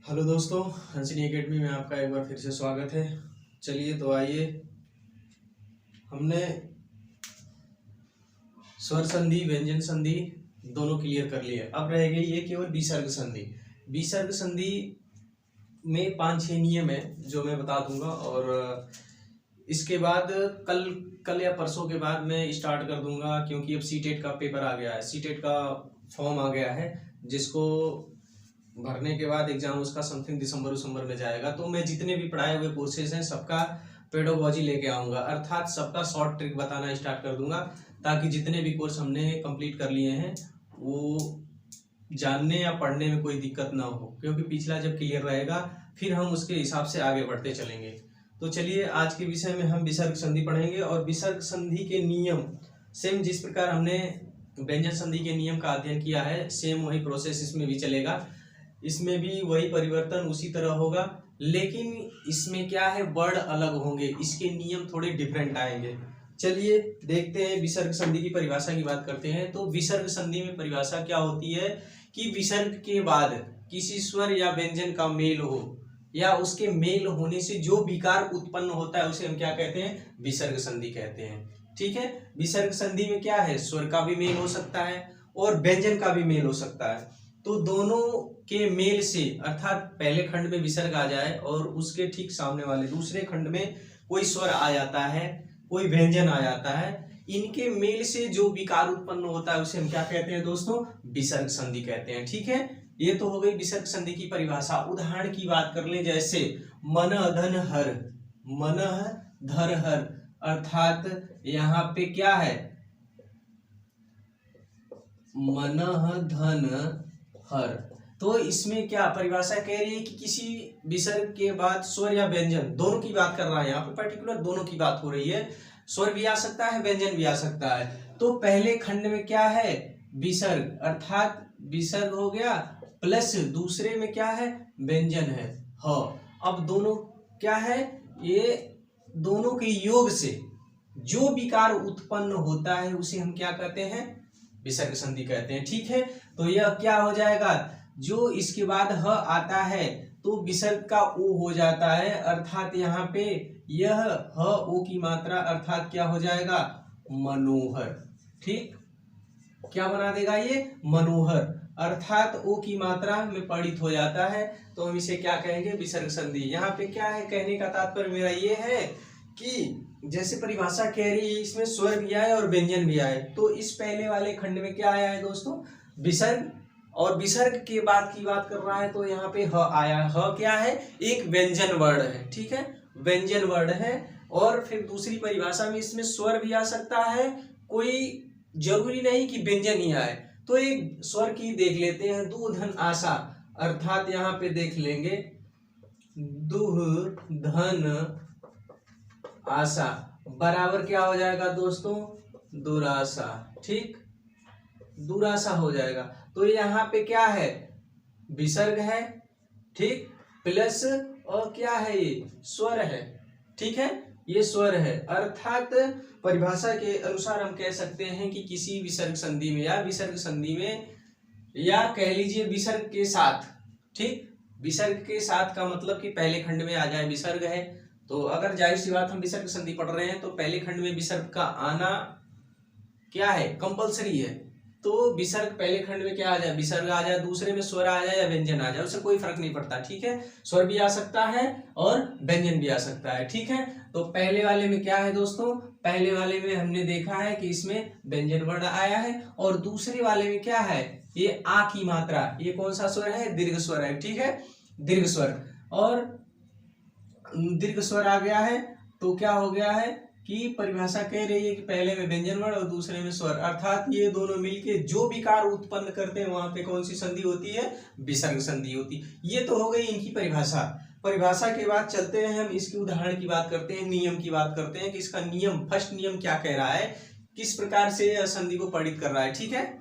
Hello दोस्तों, हंसिनी academy में आपका एक बार फिर से स्वागत है। चलिए तो आइए, हमने स्वर संधि व्यंजन संधि दोनों क्लियर कर लिए। अब रह गई ये केवल विसर्ग संधि। विसर्ग संधि में 5-6 नियम है जो मैं बता दूंगा, और इसके बाद कल या परसों के बाद मैं स्टार्ट कर दूंगा, क्योंकि अब सीटेट का पेपर आ गया है, सीटेट का फॉर्म आ गया है, जिसको भरने के बाद एग्जाम उसका समथिंग दिसंबर में जाएगा। तो मैं जितने भी पढ़ाए हुए कोर्सेज हैं सबका पेडोलॉजी लेके आऊंगा, अर्थात सबका शॉर्ट ट्रिक बताना स्टार्ट कर दूंगा, ताकि जितने भी कोर्स हमने कंप्लीट कर लिए हैं वो जानने या पढ़ने में कोई दिक्कत ना हो, क्योंकि पिछला जब क्लियर रहेगा फिर हम उसके हिसाब से आगे बढ़ते चलेंगे। तो चलिए, आज के विषय में हम विसर्ग संधि पढ़ेंगे, और विसर्ग संधि के नियम सेम जिस प्रकार हमने व्यंजन संधि के नियम का अध्ययन किया है, सेम वही प्रोसेस इसमें भी चलेगा। इसमें भी वही परिवर्तन उसी तरह होगा, लेकिन इसमें क्या है, वर्ड अलग होंगे, इसके नियम थोड़े डिफरेंट आएंगे। चलिए देखते हैं, विसर्ग संधि की परिभाषा की बात करते हैं। तो विसर्ग संधि में परिभाषा क्या होती है कि विसर्ग के बाद किसी स्वर या व्यंजन का मेल हो, या उसके मेल होने से जो विकार उत्पन्न होता है उसे हम क्या कहते हैं, विसर्ग संधि कहते हैं। ठीक है, विसर्ग संधि में क्या है, स्वर का भी मेल हो सकता है और व्यंजन का भी मेल हो सकता है। तो दोनों के मेल से, अर्थात पहले खंड में विसर्ग आ जाए और उसके ठीक सामने वाले दूसरे खंड में कोई स्वर आ जाता है, कोई व्यंजन आ जाता है, इनके मेल से जो विकार उत्पन्न होता है उसे हम क्या कहते हैं दोस्तों, विसर्ग संधि कहते हैं। ठीक है, ये तो हो गई विसर्ग संधि की परिभाषा। उदाहरण की बात कर ले, जैसे मन धन हर, मन धर हर, अर्थात यहाँ पे क्या है, मन धन हर। तो इसमें क्या परिभाषा कह रही है कि किसी विसर्ग के बाद स्वर या व्यंजन, दोनों की बात कर रहा है, यहाँ पे पर्टिकुलर दोनों की बात हो रही है, स्वर भी आ सकता है, व्यंजन भी आ सकता है। तो पहले खंड में क्या है, विसर्ग, अर्थात विसर्ग हो गया, प्लस दूसरे में क्या है, व्यंजन है ह। अब दोनों क्या है, ये दोनों के योग से जो विकार उत्पन्न होता है उसे हम क्या कहते हैं, विसर्ग संधि कहते हैं। ठीक है, तो यह क्या हो जाएगा, जो इसके बाद ह आता है तो विसर्ग का ओ हो जाता है, अर्थात यहाँ पे यह ह ओ की मात्रा अर्थात क्या हो जाएगा, मनोहर। ठीक, क्या बना देगा ये, मनोहर, अर्थात ओ की मात्रा में परिणत हो जाता है, तो हम इसे क्या कहेंगे, विसर्ग संधि। यहाँ पे क्या है, कहने का तात्पर्य मेरा ये है कि जैसे परिभाषा कह रही है इसमें स्वर भी आए और व्यंजन भी आए, तो इस पहले वाले खंड में क्या आया है दोस्तों, विसर्ग, और विसर्ग के बाद की बात कर रहा है तो यहाँ पे ह आया। ह क्या है, एक व्यंजन वर्ण है। ठीक है, व्यंजन वर्ण है, और फिर दूसरी परिभाषा में इसमें स्वर भी आ सकता है, कोई जरूरी नहीं कि व्यंजन ही आए। तो एक स्वर की देख लेते हैं, दू धन आशा, अर्थात यहाँ पे देख लेंगे दुह धन आशा बराबर क्या हो जाएगा दोस्तों, दुराशा। ठीक, दुराशा हो जाएगा। तो यहाँ पे क्या है, विसर्ग है, ठीक, प्लस और क्या है, ये स्वर है। ठीक है, ये स्वर है, अर्थात परिभाषा के अनुसार हम कह सकते हैं कि किसी विसर्ग संधि में या विसर्ग संधि में, या कह लीजिए विसर्ग के साथ, ठीक, विसर्ग के साथ का मतलब कि पहले खंड में आ जाए विसर्ग है, तो अगर जाहिर सी बात हम विसर्ग संधि पढ़ रहे हैं तो पहले खंड में विसर्ग का आना क्या है, कंपलसरी है। तो विसर्ग पहले खंड में क्या आ जाए, विसर्ग आ जाए, दूसरे में स्वर आ जाए या व्यंजन आ जाए, उससे कोई फर्क नहीं पड़ता। ठीक है, स्वर भी आ सकता है और व्यंजन भी आ सकता है। ठीक है, तो पहले वाले में क्या है दोस्तों, पहले वाले में हमने देखा है कि इसमें व्यंजन वर्ण आया है, और दूसरे वाले में क्या है, ये आ की मात्रा, ये कौन सा स्वर है, दीर्घ स्वर है। ठीक है, दीर्घ स्वर, और दीर्घ स्वर आ गया है तो क्या हो गया है कि परिभाषा कह रही है कि पहले में व्यंजन वर्ण और दूसरे में स्वर, अर्थात ये दोनों मिलके जो विकार उत्पन्न करते हैं वहां पे कौन सी संधि होती है, विसर्ग संधि होती। ये तो हो गई इनकी परिभाषा। परिभाषा के बाद चलते हैं हम इसकी उदाहरण की बात करते हैं, नियम की बात करते हैं कि इसका नियम, फर्स्ट नियम क्या कह रहा है, किस प्रकार से संधि को परिणत कर रहा है। ठीक है,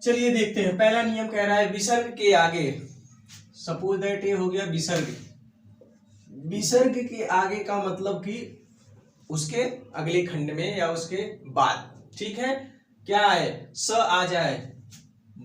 चलिए देखते हैं। पहला नियम कह रहा है विसर्ग के आगे, सपोज दैट ये हो गया विसर्ग, विसर्ग के आगे का मतलब कि उसके अगले खंड में या उसके बाद, ठीक है। क्या है, स आ जाए,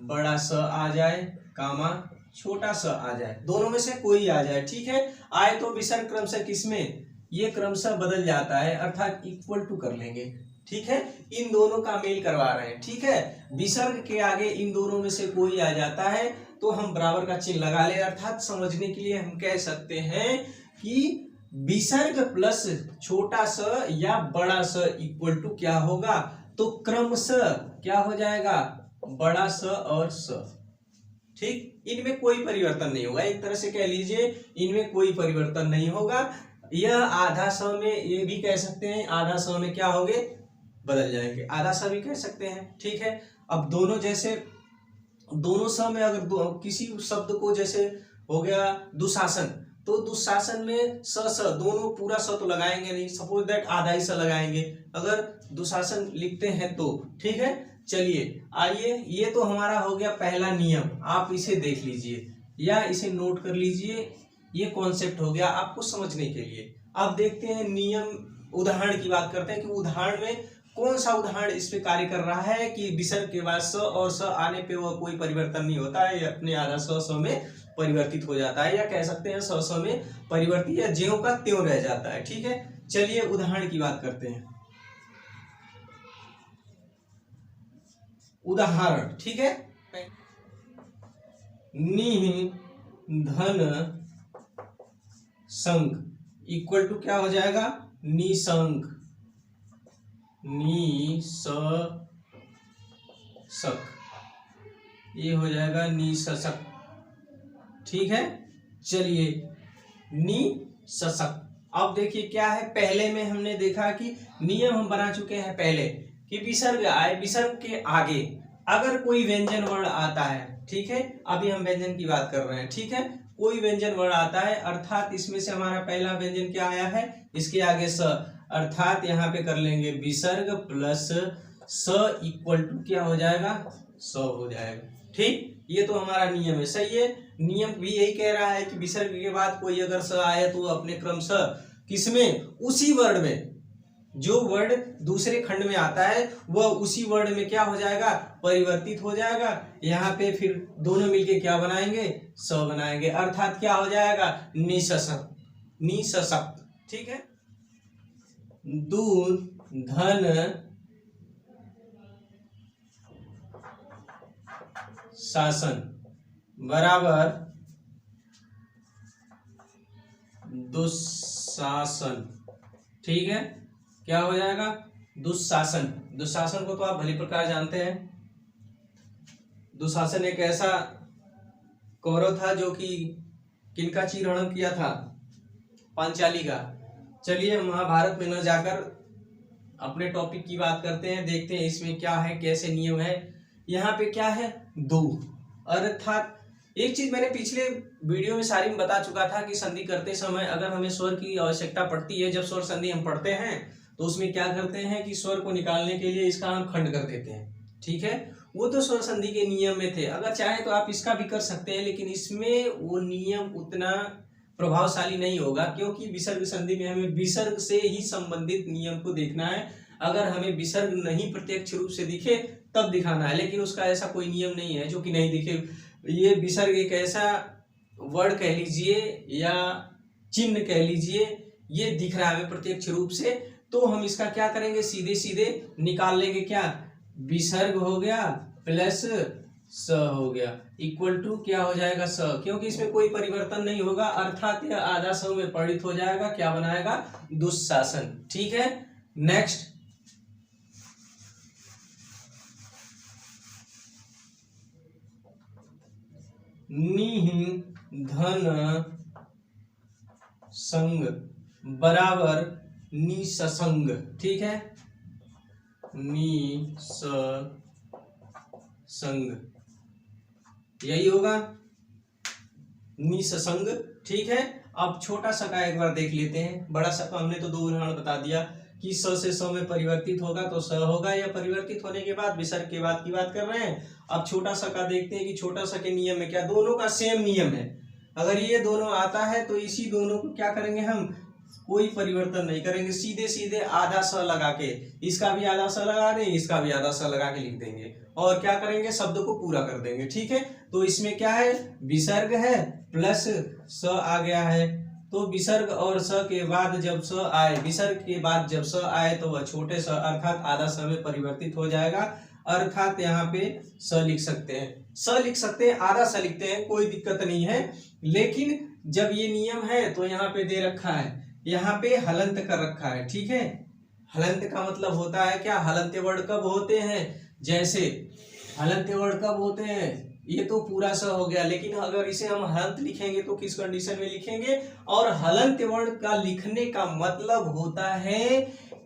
बड़ा स आ जाए, कामा छोटा स आ जाए, दोनों में से कोई आ जाए, ठीक है। आए तो विसर्ग क्रमशः किसमें, ये क्रमशः बदल जाता है, अर्थात इक्वल टू कर लेंगे, ठीक है। इन दोनों का मेल करवा रहे हैं, ठीक है। विसर्ग के आगे इन दोनों में से कोई आ जाता है तो हम बराबर का चिन्ह लगा ले, अर्थात समझने के लिए हम कह सकते हैं कि विसर्ग प्लस छोटा स या बड़ा स इक्वल टू क्या होगा, तो क्रमशः क्या हो जाएगा, बड़ा स और स, ठीक। इनमें कोई परिवर्तन नहीं होगा, एक तरह से कह लीजिए इनमें कोई परिवर्तन नहीं होगा। यह आधा स में, ये भी कह सकते हैं आधा स में क्या होंगे, बदल जाएंगे, आधा स भी कह सकते हैं, ठीक है। अब दोनों जैसे दोनों स में अगर किसी शब्द को, जैसे हो गया दुशासन, तो दुशासन में स दोनों पूरा स तो लगाएंगे नहीं, सपोज दैट आधा ही स लगाएंगे अगर दुशासन लिखते हैं तो, ठीक है। चलिए आइए, ये तो हमारा हो गया पहला नियम, आप इसे देख लीजिए या इसे नोट कर लीजिए, ये कॉन्सेप्ट हो गया आपको समझने के लिए। अब देखते हैं नियम, उदाहरण की बात करते हैं कि उदाहरण में कौन सा उदाहरण इस पे कार्य कर रहा है कि विसर्ग के बाद स और स आने पे वह कोई परिवर्तन नहीं होता है, अपने आधा स में परिवर्तित हो जाता है, या कह सकते हैं स में परिवर्तित या ज्यों का त्यों रह जाता है, ठीक है। चलिए उदाहरण की बात करते हैं, उदाहरण, ठीक है। नि धन संग इक्वल टू क्या हो जाएगा, निसंग, निससक, ये हो जाएगा निससक, ठीक है। चलिए निससक, अब देखिए क्या है, पहले में हमने देखा कि नियम हम बना चुके हैं पहले कि विसर्ग आए, विसर्ग के आगे अगर कोई व्यंजन वर्ण आता है, ठीक है, अभी हम व्यंजन की बात कर रहे हैं, ठीक है। कोई व्यंजन वर्ण आता है, अर्थात इसमें से हमारा पहला व्यंजन क्या आया है, इसके आगे स, अर्थात यहाँ पे कर लेंगे विसर्ग प्लस स इक्वल टू क्या हो जाएगा, स हो जाएगा, ठीक। ये तो हमारा नियम है, सही है। नियम भी यही कह रहा है कि विसर्ग के बाद कोई अगर स आए तो अपने क्रमशः किसमें, उसी वर्ण में, जो वर्ण दूसरे खंड में आता है वह उसी वर्ण में क्या हो जाएगा, परिवर्तित हो जाएगा। यहाँ पे फिर दोनों मिलके क्या बनाएंगे, स बनाएंगे, अर्थात क्या हो जाएगा, निससक, निससक, ठीक है। दूध धन शासन बराबर दुशासन, ठीक है। क्या हो जाएगा, दुशासन। दुशासन को तो आप भली प्रकार जानते हैं, दुशासन एक ऐसा कौरव था जो कि किनका चीरहरण किया था, पांचाली का। चलिए महाभारत में न जाकर अपने टॉपिक की बात करते हैं, देखते हैं इसमें क्या है, कैसे नियम है। यहाँ पे क्या है, दो, अर्थात एक चीज मैंने पिछले वीडियो में सारी में बता चुका था कि संधि करते समय अगर हमें स्वर की आवश्यकता पड़ती है, जब स्वर संधि हम पढ़ते हैं तो उसमें क्या करते हैं कि स्वर को निकालने के लिए इसका हम खंड कर देते हैं, ठीक है। वो तो स्वर संधि के नियम में थे, अगर चाहे तो आप इसका भी कर सकते हैं, लेकिन इसमें वो नियम उतना प्रभावशाली नहीं होगा, क्योंकि विसर्ग संधि में हमें विसर्ग से ही संबंधित नियम को देखना है। अगर हमें विसर्ग नहीं प्रत्यक्ष रूप से दिखे तब दिखाना है, लेकिन उसका ऐसा कोई नियम नहीं है जो कि नहीं दिखे। ये विसर्ग एक ऐसा वर्ड कह लीजिए या चिन्ह कह लीजिए, ये दिख रहा है हमें प्रत्यक्ष रूप से, तो हम इसका क्या करेंगे, सीधे सीधे निकाल लेंगे, क्या, विसर्ग हो गया प्लस स हो गया इक्वल टू क्या हो जाएगा, स, क्योंकि इसमें कोई परिवर्तन नहीं होगा, अर्थात यह आधा स में परिणत हो जाएगा, क्या बनाएगा, दुशासन, ठीक है। नेक्स्ट निहि धन संग बराबर निसंग, ठीक है, निसंग, यही होगा, निसंग, ठीक है। अब छोटा सा का एक बार देख लेते हैं, बड़ा सा का हमने तो दो उदाहरण बता दिया कि स से स में परिवर्तित होगा तो स होगा, या परिवर्तित होने के बाद विसर्ग के बाद की बात कर रहे हैं। अब छोटा सा का देखते हैं कि छोटा सा के नियम में क्या, दोनों का सेम नियम है, अगर ये दोनों आता है तो इसी दोनों को क्या करेंगे हम, कोई परिवर्तन नहीं करेंगे, सीधे सीधे आधा स लगा के, इसका भी आधा स लगा देंगे, इसका भी आधा स लगा के लिख देंगे और क्या करेंगे, शब्द को पूरा कर देंगे। ठीक है, तो इसमें क्या है, विसर्ग है प्लस स आ गया है, तो विसर्ग और स के बाद जब स आए, विसर्ग के बाद जब स आए तो वह छोटे स अर्थात आधा स में परिवर्तित हो जाएगा, अर्थात यहाँ पे स लिख सकते हैं, स लिख सकते हैं, आधा स लिखते हैं, कोई दिक्कत नहीं है। लेकिन जब ये नियम है तो यहाँ पे दे रखा है, यहाँ पे हलंत कर रखा है। ठीक है, हलंत का मतलब होता है क्या, हलंत वर्ण कब होते हैं, जैसे हलंत वर्ण कब होते हैं, ये तो पूरा स हो गया, लेकिन अगर इसे हम हलंत लिखेंगे तो किस कंडीशन में लिखेंगे, और हलंत वर्ण का लिखने का मतलब होता है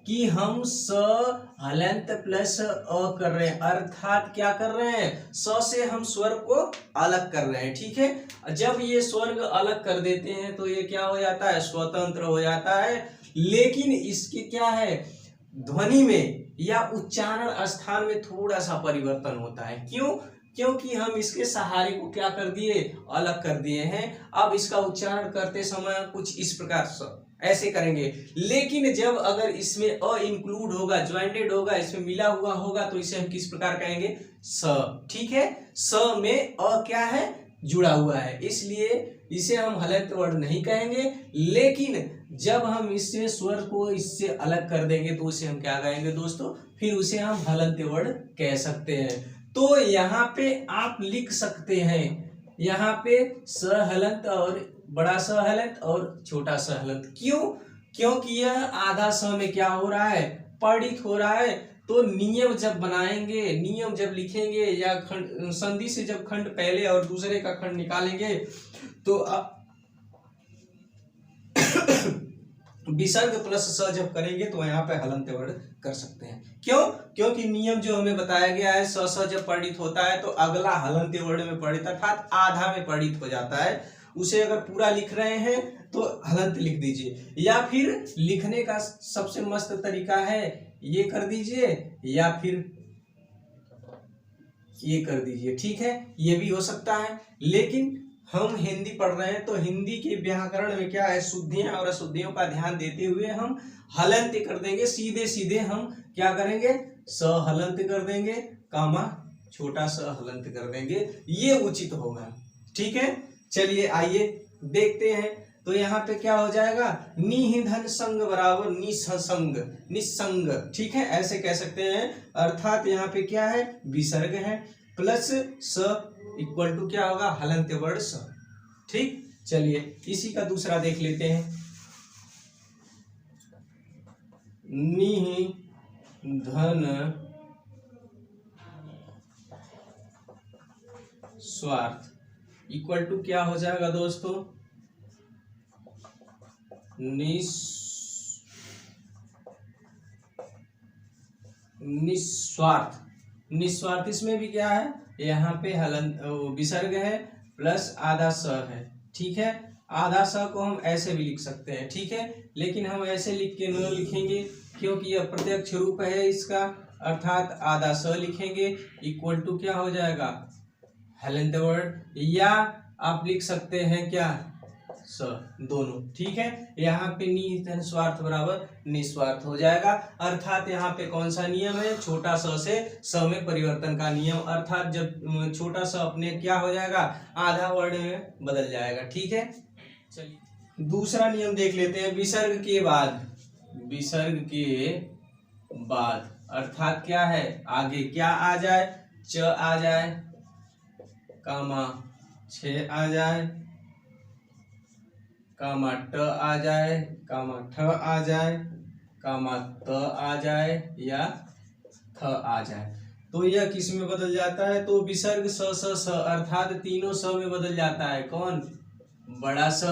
कि हम स हलंत प्लस अ कर रहे हैं, अर्थात क्या कर रहे हैं, स से हम स्वर को अलग कर रहे हैं। ठीक है, जब ये स्वर्ग अलग कर देते हैं तो ये क्या हो जाता है, स्वतंत्र हो जाता है। लेकिन इसके क्या है, ध्वनि में या उच्चारण स्थान में थोड़ा सा परिवर्तन होता है। क्यों, क्योंकि हम इसके सहारे को क्या कर दिए, अलग कर दिए हैं। अब इसका उच्चारण करते समय कुछ इस प्रकार ऐसे करेंगे, लेकिन जब अगर इसमें अ इंक्लूड होगा, ज्वाइंटेड होगा, इसमें मिला हुआ होगा तो इसे हम किस प्रकार कहेंगे, स। ठीक है, स में अ क्या है, जुड़ा हुआ है, इसलिए इसे हम हलंत वर्ण नहीं कहेंगे। लेकिन जब हम इससे स्वर को इससे अलग कर देंगे तो उसे हम क्या कहेंगे दोस्तों, फिर उसे हम हलंत वर्ण कह सकते हैं। तो यहाँ पे आप लिख सकते हैं, यहाँ पे स हलंत और बड़ा स हलंत और छोटा स हलंत। क्यों, क्योंकि यह आधा स में क्या हो रहा है, पठित हो रहा है। तो नियम जब बनाएंगे, नियम जब लिखेंगे या खंड संधि से जब खंड पहले और दूसरे का खंड निकालेंगे तो विसर्ग प्लस स जब करेंगे तो यहाँ पे हलंत वर्ण कर सकते हैं। क्यों, क्योंकि नियम जो हमें बताया गया है, स जब पठित होता है तो अगला हलंत वर्ण में पठित अर्थात आधा में पठित हो जाता है। उसे अगर पूरा लिख रहे हैं तो हलंत लिख दीजिए, या फिर लिखने का सबसे मस्त तरीका है ये कर दीजिए या फिर ये कर दीजिए। ठीक है, ये भी हो सकता है, लेकिन हम हिंदी पढ़ रहे हैं तो हिंदी के व्याकरण में क्या है, शुद्धियां और अशुद्धियों का ध्यान देते हुए हम हलंत कर देंगे, सीधे सीधे हम क्या करेंगे, स हलंत कर देंगे, कामा छोटा स हलंत कर देंगे, ये उचित होगा। ठीक है, चलिए आइए देखते हैं। तो यहाँ पे क्या हो जाएगा, निधन संग बराबर निसंग, निसंग। ठीक है, ऐसे कह सकते हैं, अर्थात यहाँ पे क्या है, विसर्ग है प्लस स इक्वल टू क्या होगा, हलंत वर्ण स। ठीक, चलिए इसी का दूसरा देख लेते हैं, निधन स्वार्थ इक्वल टू क्या हो जाएगा दोस्तों, निस्वार्थ। निस्वार्थ इसमें भी क्या है, यहाँ पे हलंत विसर्ग है प्लस आधा स है। ठीक है, आधा स को हम ऐसे भी लिख सकते हैं। ठीक है, लेकिन हम ऐसे लिख के न लिखेंगे क्योंकि यह प्रत्यक्ष रूप है इसका, अर्थात आधा स लिखेंगे इक्वल टू क्या हो जाएगा, हलंत वर्ण, या आप लिख सकते हैं क्या, स, दोनों। ठीक है, यहाँ पे निधन स्वार्थ बराबर निस्वार्थ हो जाएगा, अर्थात यहाँ पे कौन सा नियम है, छोटा स से स में परिवर्तन का नियम, अर्थात जब छोटा स अपने क्या हो जाएगा, आधा वर्ण में बदल जाएगा। ठीक है, चलिए दूसरा नियम देख लेते हैं, विसर्ग के बाद, विसर्ग के बाद अर्थात क्या है, आगे क्या आ जाए, च आ जाए, कामा छ आ जाए, कामा ट आ जाए, कामा ठ आ जाए, कामा त आ जाए या थ आ जाए, तो यह किस में बदल जाता है, तो विसर्ग स स स अर्थात तीनों स में बदल जाता है। कौन, बड़ा स,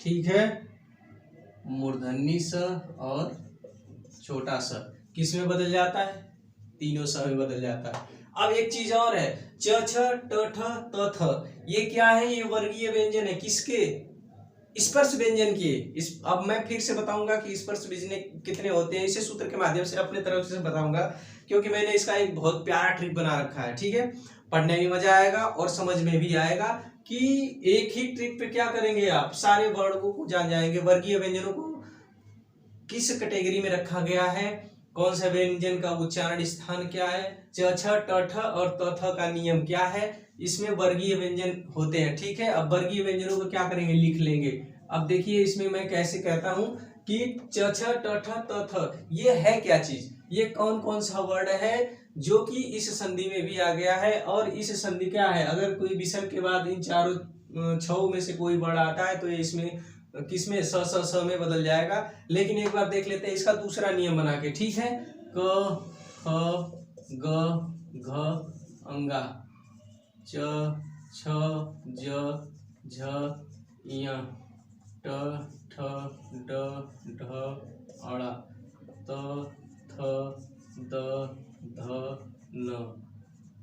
ठीक है, मूर्धन्य स और छोटा स किस में बदल जाता है, तीनों स में बदल जाता है। अब एक चीज और है, च छ ट ठ त थ, ये क्या है, ये वर्गीय व्यंजन है, किसके, स्पर्श व्यंजन के। इस अब मैं फिर से बताऊंगा कि स्पर्श व्यंजन कितने होते हैं, इसे सूत्र के माध्यम से अपने तरफ से बताऊंगा, क्योंकि मैंने इसका एक बहुत प्यारा ट्रिक बना रखा है। ठीक है, पढ़ने में मजा आएगा और समझ में भी आएगा कि एक ही ट्रिक पे क्या करेंगे, आप सारे वर्गों को जान जाएंगे। वर्गीय व्यंजनों को किस कैटेगरी में रखा गया है, कौन सा व्यंजन का उच्चारण स्थान क्या है, च छ ट ठ और त थ का नियम क्या है, इसमें वर्गीय व्यंजन होते हैं। ठीक है, अब वर्गीय व्यंजनों को क्या करेंगे, लिख लेंगे। अब देखिए इसमें मैं कैसे कहता हूं कि च छ ट ठ त थ ये है क्या चीज, ये कौन कौन सा वर्ड है जो कि इस संधि में भी आ गया है। और इस संधि क्या है, अगर कोई विसर्ग के बाद इन चारों छओं में से कोई वर्ड आता है तो ये इसमें किसमें स में बदल जाएगा। लेकिन एक बार देख लेते हैं इसका दूसरा नियम बना के। ठीक है, क ख ग घ अंगा, च छ ज झ ञ ट ठ ड ढ अड़ा, त थ द ध न,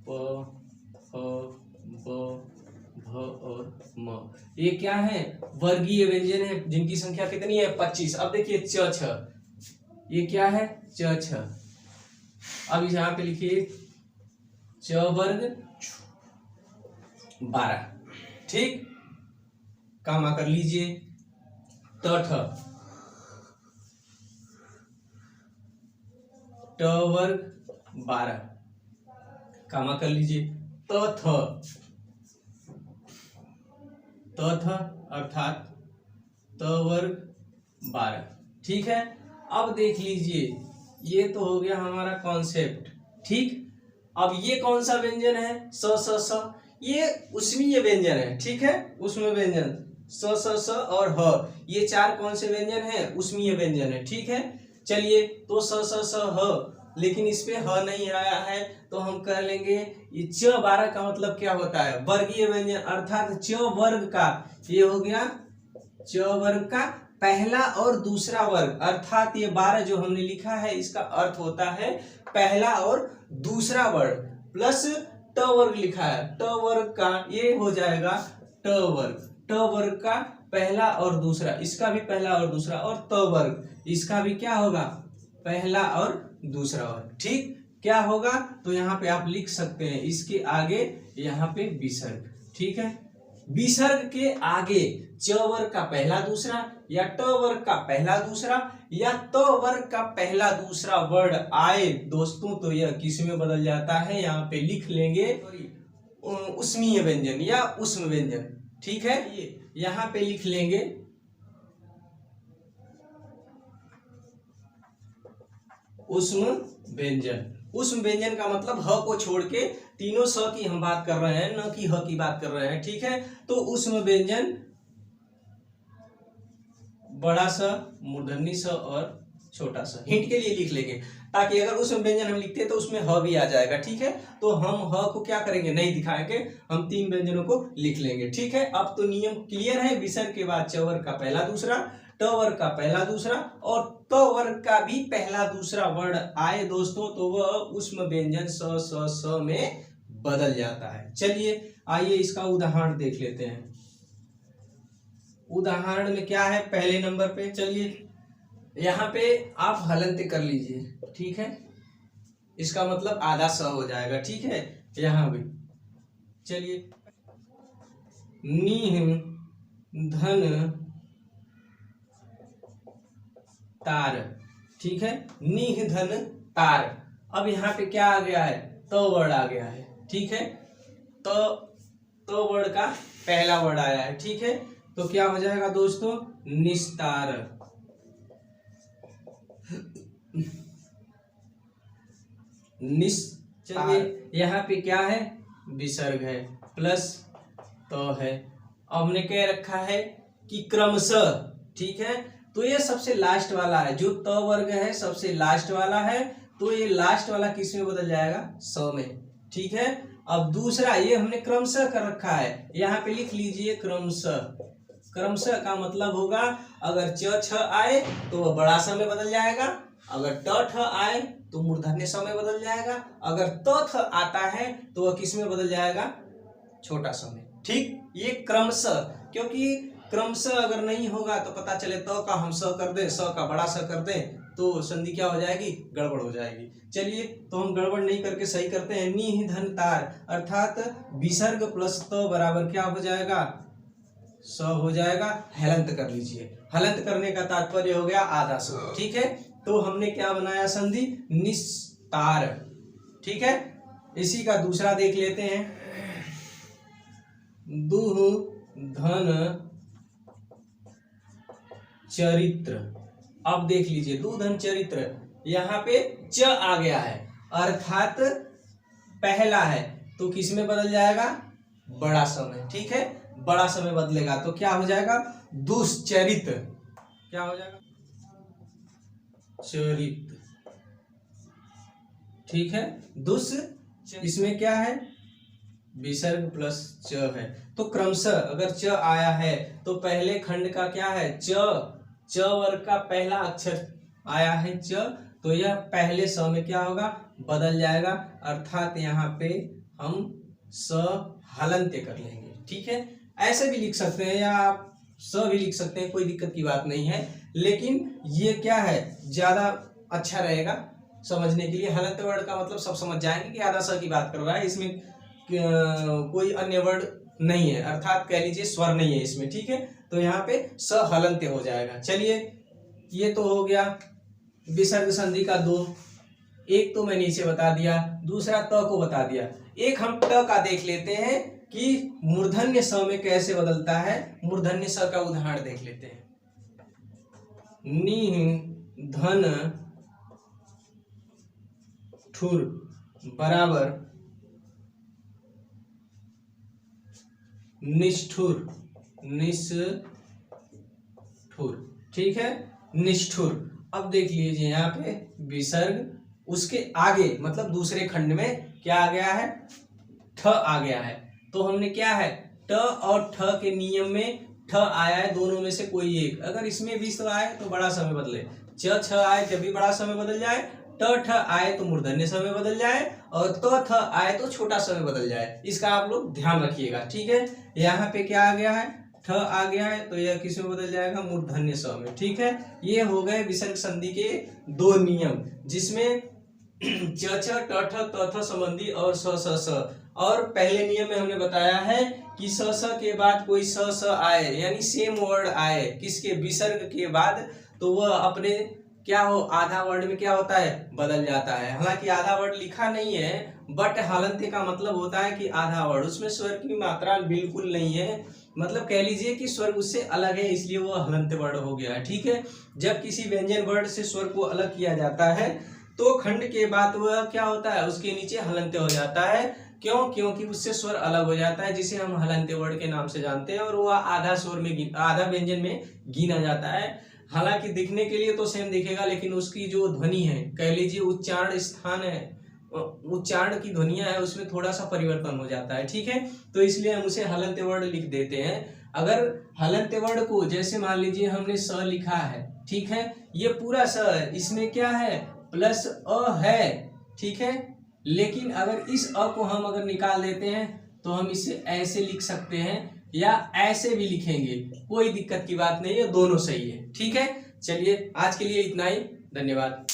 प फ ब भ और म। ये क्या है, वर्गीय व्यंजन है जिनकी संख्या कितनी है, 25। अब देखिए च छ, ये क्या है, च छ। अब यहाँ पे लिखिए च वर्ग 12। ठीक, कामा कर लीजिए, त ठ, ट वर्ग 12, कामा कर लीजिए, त थ, अर्थात त वर्ग 12। ठीक है, अब देख लीजिए ये तो हो गया हमारा कॉन्सेप्ट। ठीक, अब ये कौन सा व्यंजन है, स, ये उसमीय व्यंजन है। ठीक है, उसमें व्यंजन स और ह, ये चार कौन से व्यंजन है, उसमीय व्यंजन है। ठीक है, चलिए तो स ह, लेकिन इस पे ह नहीं आया है तो हम कह लेंगे ये च 12 का मतलब क्या होता है, वर्गीय व्यंजन, अर्थात च वर्ग का, ये हो गया च वर्ग का पहला और दूसरा वर्ग, अर्थात ये 12 जो हमने लिखा है इसका अर्थ होता है पहला और दूसरा वर्ग, प्लस ट वर्ग लिखा है, ट वर्ग का ये हो जाएगा ट वर्ग, ट वर्ग का पहला और दूसरा, इसका भी पहला और दूसरा, और त वर्ग इसका भी क्या होगा, पहला और दूसरा वर्ग। ठीक, क्या होगा तो यहाँ पे आप लिख सकते हैं इसके आगे यहाँ पे विसर्ग। ठीक है, विसर्ग के आगे च वर्ग का पहला दूसरा या ट वर्ग का पहला दूसरा या त वर्ग का पहला दूसरा वर्ड आए दोस्तों तो यह किस में बदल जाता है, यहाँ पे लिख लेंगे उसमीय व्यंजन या उष्म व्यंजन। ठीक है, ये यहाँ पे लिख लेंगे उष्म व्यंजन। उष्म व्यंजन का मतलब ह को छोड़ के तीनों स की हम बात कर रहे हैं, न कि ह की बात कर रहे हैं। ठीक है, तो उष्म व्यंजन बड़ा स, मूर्धन्य स और छोटा स, हिंट के लिए लिख लेंगे ताकि अगर उष्म व्यंजन हम लिखते हैं तो उसमें ह भी आ जाएगा। ठीक है, तो हम ह को क्या करेंगे, नहीं दिखाएंगे, हम तीन व्यंजनों को लिख लेंगे। ठीक है, अब तो नियम क्लियर है, विसर्ग के बाद च वर्ग का पहला दूसरा, ट वर्ग का पहला दूसरा और त वर्ग का भी पहला दूसरा वर्ड आए दोस्तों तो वह उष्म व्यंजन स में बदल जाता है। चलिए आइए इसका उदाहरण देख लेते हैं। उदाहरण में क्या है, पहले नंबर पे चलिए यहाँ पे आप हलंत कर लीजिए। ठीक है, इसका मतलब आधा स हो जाएगा। ठीक है, यहाँ भी चलिए नीह धन तार। ठीक है, नीह धन तार। अब यहाँ पे क्या आ गया है, तो वर्ड आ गया है। ठीक है, तो वर्ड का पहला वर्ड आया है। ठीक है, तो क्या हो जाएगा दोस्तों, निस्तार। चलिए यहाँ पे क्या है, विसर्ग है प्लस तो है। अब हमने क्या रखा है कि क्रमशः। ठीक है, तो ये सबसे लास्ट वाला है, जो त वर्ग है सबसे लास्ट वाला है, तो ये लास्ट वाला किस में बदल जाएगा, स में। ठीक है, अब दूसरा ये हमने क्रमशः कर रखा है, यहाँ पे लिख लीजिए क्रमशः। क्रमशः का मतलब होगा अगर च छ आए तो वह बड़ा स में बदल जाएगा, अगर ट ठ आए तो मूर्धन्य स में बदल जाएगा, अगर त थ आता है तो वह किस में बदल जाएगा, छोटा स में। ठीक, ये क्रमशः, क्योंकि क्रमशः अगर नहीं होगा तो पता चले तो का हम स कर दें, स का बड़ा स कर दें तो संधि क्या हो जाएगी, गड़बड़ हो जाएगी। चलिए तो हम गड़बड़ नहीं करके सही करते हैं। नी धन तार अर्थात विसर्ग प्लस तो बराबर क्या हो जाएगा, स हो जाएगा। हलंत कर लीजिए, हलंत करने का तात्पर्य हो गया आधा स। ठीक है, तो हमने क्या बनाया संधि, निस्तार। ठीक है, इसी का दूसरा देख लेते हैं, दुह धन चरित्र। अब देख लीजिए दु धन चरित्र, यहाँ पे च आ गया है अर्थात पहला है तो किस में बदल जाएगा, बड़ा समय। ठीक है, बड़ा समय बदलेगा तो क्या हो जाएगा, दुश्चरित। क्या हो जाएगा, चरित। ठीक है, दुष, इसमें क्या है, विसर्ग प्लस च है। तो क्रमशः अगर च आया है तो पहले खंड का क्या है, च वर्ग का पहला अक्षर आया है च, तो यह पहले स में क्या होगा, बदल जाएगा अर्थात यहाँ पे हम स हलंत्य कर लेंगे। ठीक है, ऐसे भी लिख सकते हैं या आप स भी लिख सकते हैं, कोई दिक्कत की बात नहीं है, लेकिन ये क्या है ज्यादा अच्छा रहेगा समझने के लिए। हलंत वर्ड का मतलब सब समझ जाएंगे कि आधा स की बात कर रहा है, इसमें कोई अन्य वर्ड नहीं है अर्थात कह लीजिए स्वर नहीं है इसमें। ठीक है, तो यहाँ पे स हलंत्य हो जाएगा। चलिए ये तो हो गया विसर्ग संधि का दो, एक तो मैं नीचे बता दिया, दूसरा त को बता दिया। एक हम ट का देख लेते हैं कि मूर्धन्य स में कैसे बदलता है। मूर्धन्य स का उदाहरण देख लेते हैं, नि धन ठुर बराबर निष्ठुर, निष्ठुर। ठीक है, निष्ठुर। अब देख लीजिए यहाँ पे विसर्ग, उसके आगे मतलब दूसरे खंड में क्या आ गया है, ठ आ गया है। तो हमने क्या है, ट और ठ के नियम में ठ आया है, दोनों में से कोई एक। अगर इसमें भी स आए तो बड़ा समय बदले, च छ आए जब भी बड़ा समय बदल जाए, ट ठ आए तो मूर्धन्य समय बदल जाए, और त थ आए तो छोटा समय बदल जाए। इसका आप लोग ध्यान रखिएगा। ठीक है, यहाँ पे क्या आ गया है, ठ आ गया है तो यह किस में बदल जाएगा, मूर्धन्य स में। ठीक है, ये हो गए विसर्ग संधि के दो नियम, जिसमें च छ ट ठ त थ संबंधी और स स स। और पहले नियम में हमने बताया है कि स स के बाद कोई स स आए यानी सेम वर्ड आए किसके, विसर्ग के बाद, तो वह अपने क्या हो, आधा वर्ड में क्या होता है, बदल जाता है। हालांकि आधा वर्ड लिखा नहीं है, बट हलंत्य का मतलब होता है कि आधा वर्ड, उसमें स्वर की मात्रा बिल्कुल नहीं है, मतलब कह लीजिए कि स्वर उससे अलग है, इसलिए वो हलंत्य वर्ड हो गया है। ठीक है, जब किसी व्यंजन वर्ड से स्वर को अलग किया जाता है तो खंड के बाद वह क्या होता है, उसके नीचे हलंत्य हो जाता है। क्यों, क्योंकि उससे स्वर अलग हो जाता है, जिसे हम हलंत्य वर्ड के नाम से जानते हैं, और वह आधा स्वर में आधा व्यंजन में गिना जाता है। हालांकि दिखने के लिए तो सेम दिखेगा, लेकिन उसकी जो ध्वनि है, कह लीजिए उच्चारण स्थान है, उच्चारण की ध्वनियां है, उसमें थोड़ा सा परिवर्तन हो जाता है। ठीक है, तो इसलिए हम उसे हलंत्य वर्ड लिख देते हैं। अगर हलंत्य वर्ड को जैसे मान लीजिए हमने स लिखा है, ठीक है, ये पूरा स है, इसमें क्या है, प्लस अ है। ठीक है, लेकिन अगर इस अ को हम अगर निकाल देते हैं तो हम इसे ऐसे लिख सकते हैं या ऐसे भी लिखेंगे, कोई दिक्कत की बात नहीं है, दोनों सही है। ठीक है, चलिए आज के लिए इतना ही, धन्यवाद।